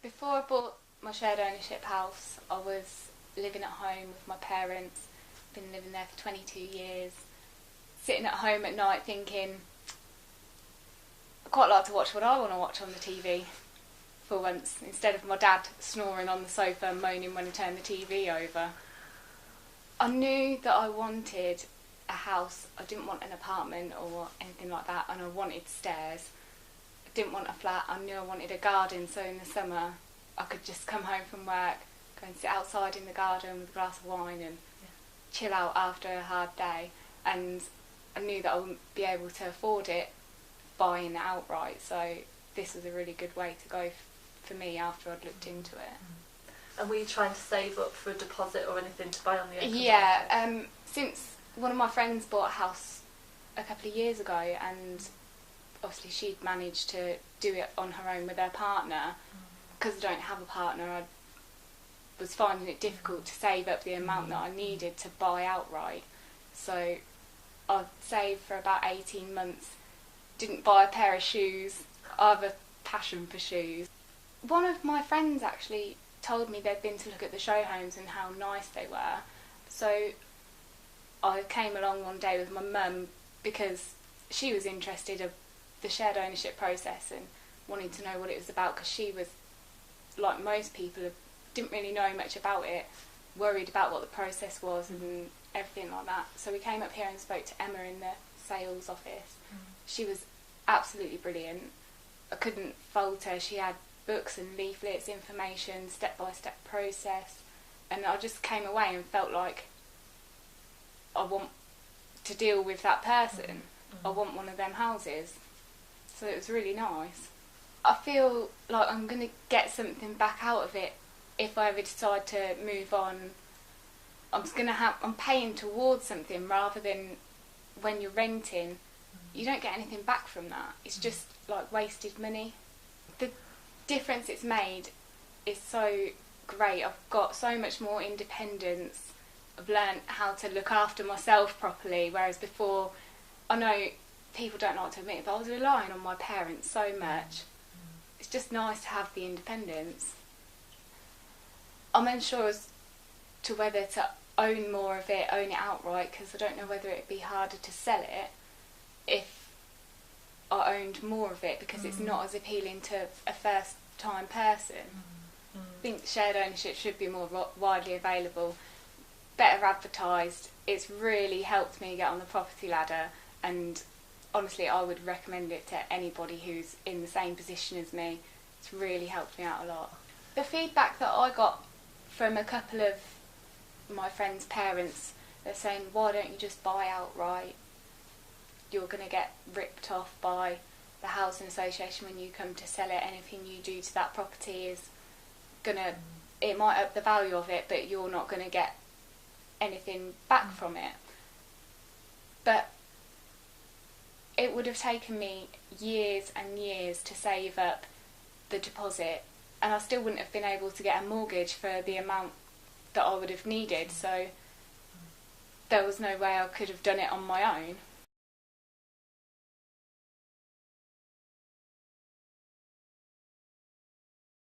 Before I bought my shared ownership house, I was living at home with my parents. Been living there for 22 years. Sitting at home at night thinking, I quite like to watch what I want to watch on the TV for once, instead of my dad snoring on the sofa and moaning when I turn the TV over. I knew that I wanted a house. I didn't want an apartment or anything like that, and I wanted stairs. I didn't want a flat. I knew I wanted a garden, so in the summer I could just come home from work, go and sit outside in the garden with a glass of wine and chill out after a hard day. And I knew that I wouldn't be able to afford it buying it outright, so this was a really good way to go for me after I'd looked into it. And were you trying to save up for a deposit or anything to buy on the open market? Yeah, since one of my friends bought a house a couple of years ago, and obviously she'd managed to do it on her own with her partner. Because I don't have a partner, I was finding it difficult to save up the amount that I needed to buy outright. So I saved for about 18 months, didn't buy a pair of shoes. I have a passion for shoes. One of my friends actually told me they'd been to look at the show homes and how nice they were. So I came along one day with my mum because she was interested in the shared ownership process and wanted to know what it was about, because she was, like most people, didn't really know much about it, worried about what the process was and everything like that. So we came up here and spoke to Emma in the sales office. She was absolutely brilliant. I couldn't fault her. She had books and leaflets, information, step-by-step process, and I just came away and felt like I want to deal with that person. I want one of them houses. So it was really nice. I feel like I'm going to get something back out of it if I ever decide to move on. I'm paying towards something, rather than when you're renting, you don't get anything back from that. It's just like wasted money. The difference it's made is so great. I've got so much more independence. I've learned how to look after myself properly, whereas before, I know people don't like to admit it, but I was relying on my parents so much. It's just nice to have the independence. I'm unsure as to whether to own more of it, own it outright, because I don't know whether it'd be harder to sell it if I owned more of it, because it's not as appealing to a first-time person. I think shared ownership should be more widely available, better advertised. It's really helped me get on the property ladder, and honestly I would recommend it to anybody who's in the same position as me. It's really helped me out a lot. The feedback that I got from a couple of my friends' parents, they're saying, why don't you just buy outright? You're going to get ripped off by the housing association when you come to sell it. Anything you do to that property is going to, it might up the value of it, but you're not going to get anything back from it. But it would have taken me years and years to save up the deposit, and I still wouldn't have been able to get a mortgage for the amount that I would have needed, so there was no way I could have done it on my own.